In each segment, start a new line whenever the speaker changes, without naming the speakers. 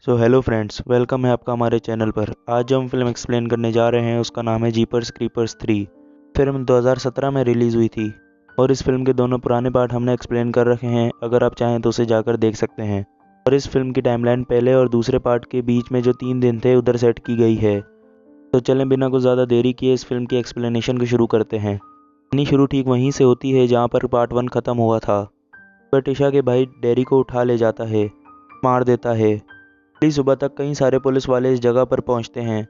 So hello friends, welcome है आपका हमारे चैनल पर। आज जो हम फिल्म एक्सप्लेन करने जा रहे हैं उसका नाम है जीपर्स क्रीपर्स 3। फिल्म 2017 में रिलीज़ हुई थी और इस फिल्म के दोनों पुराने पार्ट हमने एक्सप्लेन कर रखे हैं। अगर आप चाहें तो उसे जाकर देख सकते हैं। और इस फिल्म की टाइमलाइन पहले और दूसरे पार्ट के बीच में जो 3 दिन थे उधर सेट की गई है। तो चलें बिना कुछ ज़्यादा देरी किए इस फिल्म की एक्सप्लेनेशन को शुरू करते हैं। कहानी शुरू ठीक वहीं से होती है जहाँ पर पार्ट 1 ख़त्म हुआ था। टिशा के भाई डेरी को उठा ले जाता है, मार देता है। अगली सुबह तक कई सारे पुलिस वाले इस जगह पर पहुंचते हैं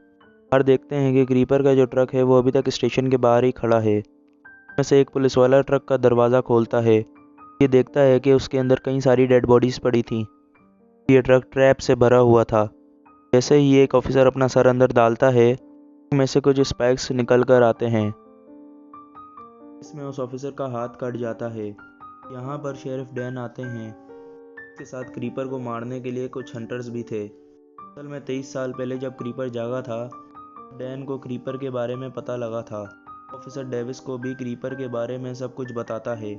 और देखते हैं कि क्रीपर का जो ट्रक है वो अभी तक स्टेशन के बाहर ही खड़ा है। में से एक पुलिस वाला ट्रक का दरवाज़ा खोलता है। ये देखता है कि उसके अंदर कई सारी डेड बॉडीज़ पड़ी थी। ये ट्रक ट्रैप से भरा हुआ था। जैसे ही एक ऑफिसर अपना सर अंदर डालता है, में से कुछ स्पाइक्स निकल कर आते हैं। इसमें उस ऑफिसर का हाथ कट जाता है। यहाँ पर शेरिफ डैन आते हैं। के साथ क्रीपर को मारने के लिए कुछ हंटर्स भी थे। असल में 23 साल पहले जब क्रीपर जागा था, डैन को क्रीपर के बारे में पता लगा था। ऑफिसर डेविस को भी क्रीपर के बारे में सब कुछ बताता है।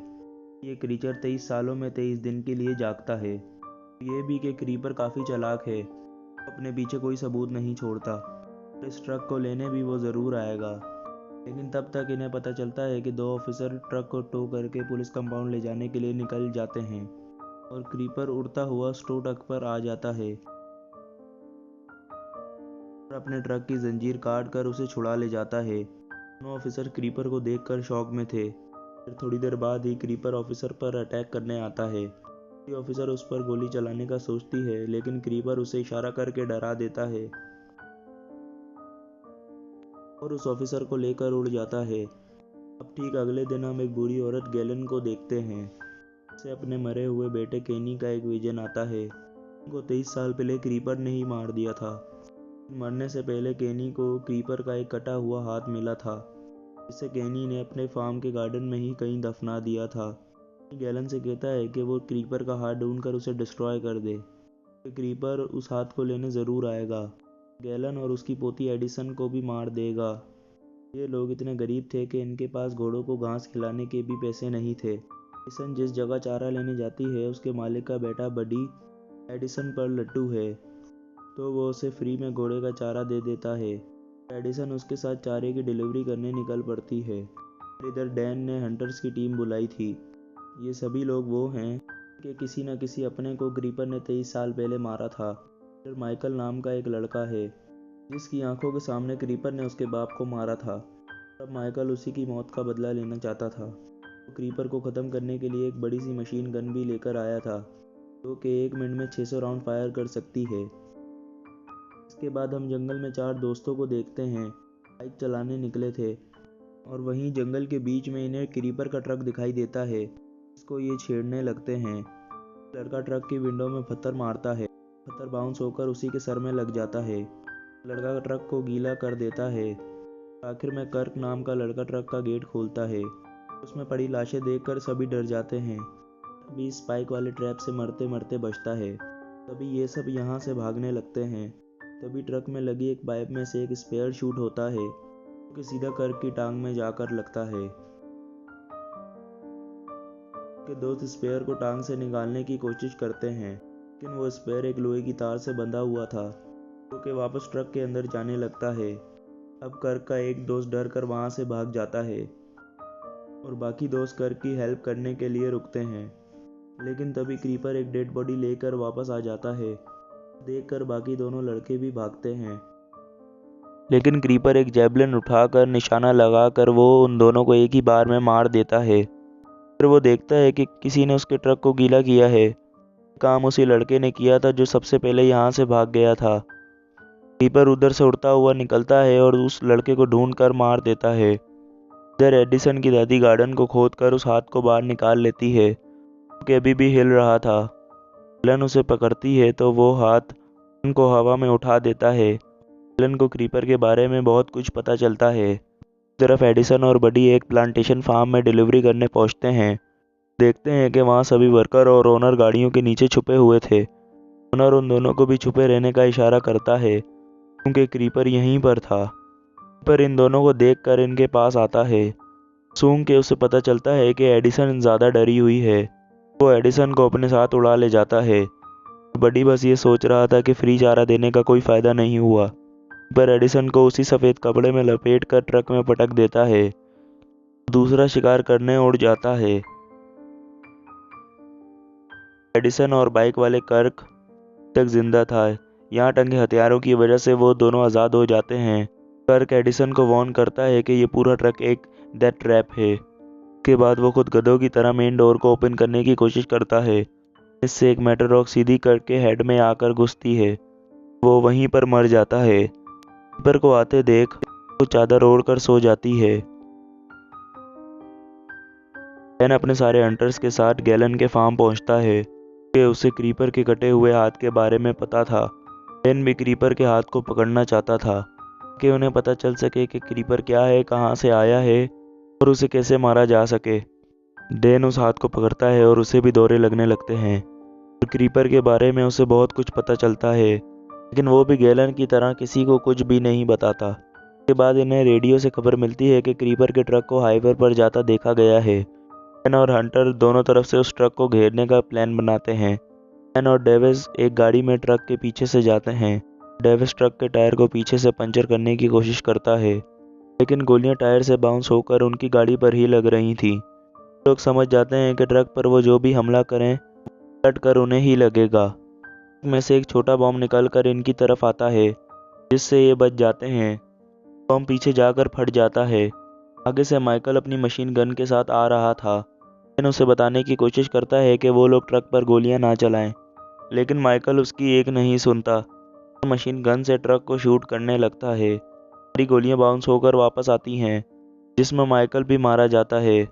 ये क्रीचर 23 सालों में 23 दिन के लिए जागता है। ये भी कि क्रीपर काफ़ी चालाक है, अपने पीछे कोई सबूत नहीं छोड़ता। इस ट्रक को लेने भी वो ज़रूर आएगा। लेकिन तब तक इन्हें पता चलता है कि 2 ऑफिसर ट्रक को टो करके पुलिस कंपाउंड ले जाने के लिए निकल जाते हैं और क्रीपर उड़ता हुआ स्टो ट्रक पर आ जाता है और अपने ट्रक की जंजीर काट कर उसे छुड़ा ले जाता है। दोनों ऑफिसर क्रीपर को देखकर शॉक में थे। फिर थोड़ी देर बाद ही क्रीपर ऑफिसर पर अटैक करने आता है। ये ऑफिसर उस पर गोली चलाने का सोचती है, लेकिन क्रीपर उसे इशारा करके डरा देता है और उस ऑफिसर को लेकर उड़ जाता है। अब ठीक अगले दिन हम एक बुरी औरत गैलन को देखते हैं। उसे अपने मरे हुए बेटे केनी का एक विजन आता है। उनको 23 साल पहले क्रीपर ने ही मार दिया था। मरने से पहले केनी को क्रीपर का एक कटा हुआ हाथ मिला था, जिसे केनी ने अपने फार्म के गार्डन में ही कहीं दफना दिया था। गैलन से कहता है कि वो क्रीपर का हाथ ढूंढकर उसे डिस्ट्रॉय कर दे। क्रीपर उस हाथ को लेने ज़रूर आएगा। गैलन और उसकी पोती एडिसन को भी मार देगा। ये लोग इतने गरीब थे कि इनके पास घोड़ों को घास खिलाने के भी पैसे नहीं थे। एडिसन जिस जगह चारा लेने जाती है, उसके मालिक का बेटा बडी एडिसन पर लट्टू है, तो वो उसे फ्री में घोड़े का चारा दे देता है। एडिसन उसके साथ चारे की डिलीवरी करने निकल पड़ती है। इधर डैन ने हंटर्स की टीम बुलाई थी। ये सभी लोग वो हैं कि किसी न किसी अपने को क्रीपर ने 23 साल पहले मारा था। फिर माइकल नाम का एक लड़का है, जिसकी आंखों के सामने क्रीपर ने उसके बाप को मारा था। अब माइकल उसी की मौत का बदला लेना चाहता था। वो क्रीपर को ख़त्म करने के लिए एक बड़ी सी मशीन गन भी लेकर आया था, जो कि 1 मिनट में 600 राउंड फायर कर सकती है। इसके बाद हम जंगल में 4 दोस्तों को देखते हैं। बाइक चलाने निकले थे और वहीं जंगल के बीच में इन्हें क्रीपर का ट्रक दिखाई देता है, जिसको ये छेड़ने लगते हैं। लड़का ट्रक की विंडो में पत्थर मारता है। पत्थर बाउंस होकर उसी के सर में लग जाता है। लड़का ट्रक को गीला कर देता है। आखिर में कर्क नाम का लड़का ट्रक का गेट खोलता है। उसमें पड़ी लाशें देखकर सभी डर जाते हैं। अभी स्पाइक वाले ट्रैप से मरते मरते बचता है। तभी ये सब यहाँ से भागने लगते हैं। तभी ट्रक में लगी एक पाइप में से एक स्पेयर शूट होता है, जो कि सीधा कर्क की टांग में जाकर लगता है। के दोस्त स्पेयर को टांग से निकालने की कोशिश करते हैं, लेकिन वो स्पेयर एक लोहे की तार से बंधा हुआ था, जो कि वापस ट्रक के अंदर जाने लगता है। अब कर्क का एक दोस्त डर कर वहाँ से भाग जाता है और बाकी दोस्त कर्क की हेल्प करने के लिए रुकते हैं। लेकिन तभी क्रीपर एक डेड बॉडी लेकर वापस आ जाता है। देखकर बाकी दोनों लड़के भी भागते हैं, लेकिन क्रीपर एक जैवलिन उठाकर निशाना लगाकर वो उन दोनों को एक ही बार में मार देता है। फिर वो देखता है कि किसी ने उसके ट्रक को गीला किया है। काम उसी लड़के ने किया था जो सबसे पहले यहाँ से भाग गया था। क्रीपर उधर से उड़ता हुआ निकलता है और उस लड़के को ढूंढकर मार देता है। इधर एडिसन की दादी गार्डन को खोदकर उस हाथ को बाहर निकाल लेती है, कि अभी भी हिल रहा था। एलन उसे पकड़ती है तो वो हाथ उनको हवा में उठा देता है। एलन को क्रीपर के बारे में बहुत कुछ पता चलता है। तरफ एडिसन और बडी एक प्लांटेशन फार्म में डिलीवरी करने पहुंचते हैं। देखते हैं कि वहां सभी वर्कर और ओनर गाड़ियों के नीचे छुपे हुए थे। ओनर उन दोनों को भी छुपे रहने का इशारा करता है, क्योंकि क्रीपर यहीं पर था। क्रीपर इन दोनों को देखकर इनके पास आता है। सूंघ के उसे पता चलता है कि एडिसन ज़्यादा डरी हुई है। वो एडिसन को अपने साथ उड़ा ले जाता है। बडी बस ये सोच रहा था कि फ्री चारा देने का कोई फ़ायदा नहीं हुआ, पर एडिसन को उसी सफ़ेद कपड़े में लपेट कर ट्रक में पटक देता है। दूसरा शिकार करने उड़ जाता है। एडिसन और बाइक वाले कर्क तक जिंदा था। यहाँ टंगे हथियारों की वजह से वो दोनों आज़ाद हो जाते हैं। कर्क एडिसन को वार्न करता है कि ये पूरा ट्रक एक डेथ ट्रैप है। उसके बाद वो खुद गधों की तरह मेन डोर को ओपन करने की कोशिश करता है। इससे एक मेटल रॉक सीधी करके हेड में आकर घुसती है। वो वहीं पर मर जाता है। क्रीपर को आते देख वो चादर ओढ़कर सो जाती है। डैन अपने सारे हंटर्स के साथ गैलन के फार्म पहुंचता है कि उसे क्रीपर के कटे हुए हाथ के बारे में पता था। डैन भी क्रीपर के हाथ को पकड़ना चाहता था कि उन्हें पता चल सके कि क्रीपर क्या है, कहां से आया है और उसे कैसे मारा जा सके। डैन उस हाथ को पकड़ता है और उसे भी दौरे लगने लगते हैं। क्रीपर के बारे में उसे बहुत कुछ पता चलता है, लेकिन वो भी गैलन की तरह किसी को कुछ भी नहीं बताता। उसके बाद इन्हें रेडियो से खबर मिलती है कि क्रीपर के ट्रक को हाईवे पर जाता देखा गया है। डैन और हंटर दोनों तरफ से उस ट्रक को घेरने का प्लान बनाते हैं। डैन और डेविस एक गाड़ी में ट्रक के पीछे से जाते हैं। डेविस ट्रक के टायर को पीछे से पंचर करने की कोशिश करता है, लेकिन गोलियां टायर से बाउंस होकर उनकी गाड़ी पर ही लग रही थी। लोग समझ जाते हैं कि ट्रक पर वो जो भी हमला करें कट कर उन्हें ही लगेगा। में से एक छोटा बॉम्ब निकलकर इनकी तरफ आता है, जिससे ये बच जाते हैं। बॉम्ब पीछे जाकर फट जाता है। आगे से माइकल अपनी मशीन गन के साथ आ रहा था। डैन उसे बताने की कोशिश करता है कि वो लोग ट्रक पर गोलियां ना चलाएं, लेकिन माइकल उसकी एक नहीं सुनता। मशीन गन से ट्रक को शूट करने लगता है। सारी गोलियां बाउंस होकर वापस आती हैं, जिसमें माइकल भी मारा जाता है।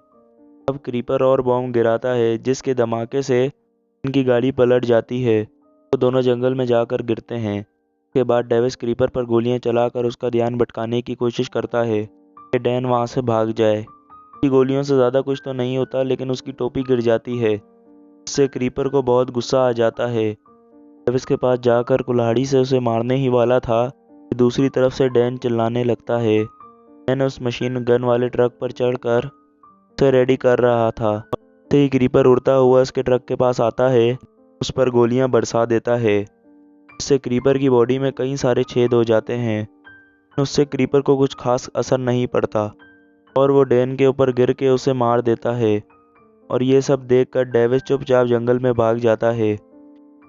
अब क्रीपर और बॉम्ब गिराता है, जिसके धमाके से इनकी गाड़ी पलट जाती है। वो दोनों जंगल में जाकर गिरते हैं। उसके बाद डेविस क्रीपर पर गोलियां चलाकर उसका ध्यान भटकाने की कोशिश करता है कि डैन वहां से भाग जाए। उसकी गोलियों से ज़्यादा कुछ तो नहीं होता, लेकिन उसकी टोपी गिर जाती है। उससे क्रीपर को बहुत गुस्सा आ जाता है। डेविस के पास जाकर कुल्हाड़ी से उसे मारने ही वाला था कि दूसरी तरफ से डैन चिल्लाने लगता है। डैन उस मशीन गन वाले ट्रक पर चढ़कर उसे रेडी कर रहा था। ही क्रीपर उड़ता हुआ उसके ट्रक के पास आता है, उस पर गोलियां बरसा देता है। इससे क्रीपर की बॉडी में कई सारे छेद हो जाते हैं। उससे क्रीपर को कुछ खास असर नहीं पड़ता और वो डैन के ऊपर गिर के उसे मार देता है। और ये सब देखकर डेविस चुपचाप जंगल में भाग जाता है।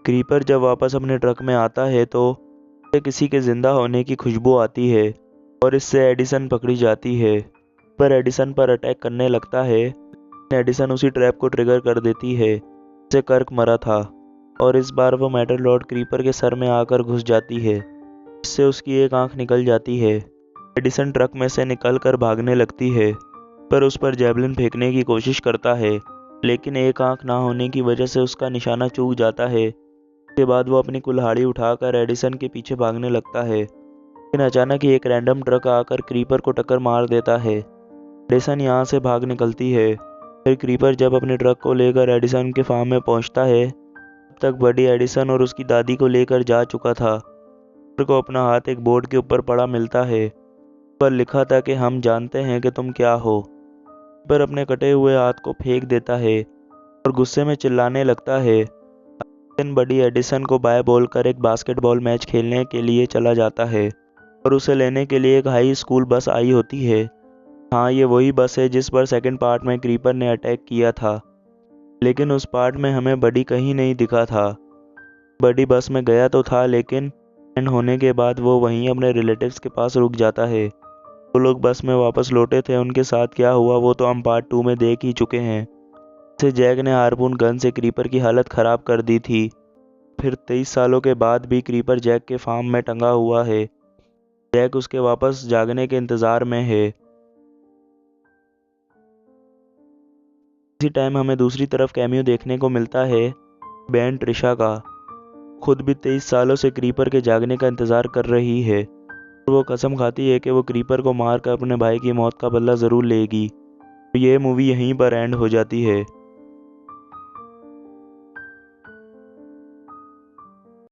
क्रीपर जब वापस अपने ट्रक में आता है तो उसे किसी के जिंदा होने की खुशबू आती है और इससे एडिसन पकड़ी जाती है। पर एडिसन पर अटैक करने लगता है। एडिसन उसी ट्रैप को ट्रिगर कर देती है जिससे कर्क मरा था, और इस बार वो मेटल रॉड क्रीपर के सर में आकर घुस जाती है, जिससे उसकी एक आंख निकल जाती है। एडिसन ट्रक में से निकलकर भागने लगती है, पर उस पर जैवलिन फेंकने की कोशिश करता है, लेकिन एक आंख ना होने की वजह से उसका निशाना चूक जाता है। उसके बाद वो अपनी कुल्हाड़ी उठाकर एडिसन के पीछे भागने लगता है, लेकिन अचानक ही एक रैंडम ट्रक आकर क्रीपर को टक्कर मार देता है। एडिसन यहाँ से भाग निकलती है। फिर क्रीपर जब अपने ट्रक को लेकर एडिसन के फार्म में पहुंचता है, तब तक बडी एडिसन और उसकी दादी को लेकर जा चुका था। क्रीपर को अपना हाथ एक बोर्ड के ऊपर पड़ा मिलता है, पर लिखा था कि हम जानते हैं कि तुम क्या हो। क्रीपर अपने कटे हुए हाथ को फेंक देता है और गुस्से में चिल्लाने लगता है। बडी एडिसन को बाय बोलकर एक बास्केटबॉल मैच खेलने के लिए चला जाता है और उसे लेने के लिए एक हाई स्कूल बस आई होती है। हाँ, ये वही बस है जिस पर सेकंड पार्ट में क्रीपर ने अटैक किया था, लेकिन उस पार्ट में हमें बडी कहीं नहीं दिखा था। बडी बस में गया तो था, लेकिन एंड होने के बाद वो वहीं अपने रिलेटिव्स के पास रुक जाता है। वो लोग बस में वापस लौटे थे, उनके साथ क्या हुआ वो तो हम पार्ट 2 में देख ही चुके हैं। जैसे जैक ने हार्पून गन से क्रीपर की हालत ख़राब कर दी थी, फिर 23 सालों के बाद भी क्रीपर जैक के फार्म में टंगा हुआ है। जैक उसके वापस जागने के इंतज़ार में है। इसी टाइम हमें दूसरी तरफ कैमियो देखने को मिलता है बैन ट्रिशा का। खुद भी 23 सालों से क्रीपर के जागने का इंतज़ार कर रही है और वो कसम खाती है कि वो क्रीपर को मारकर अपने भाई की मौत का बदला ज़रूर लेगी। ये मूवी यहीं पर एंड हो जाती है।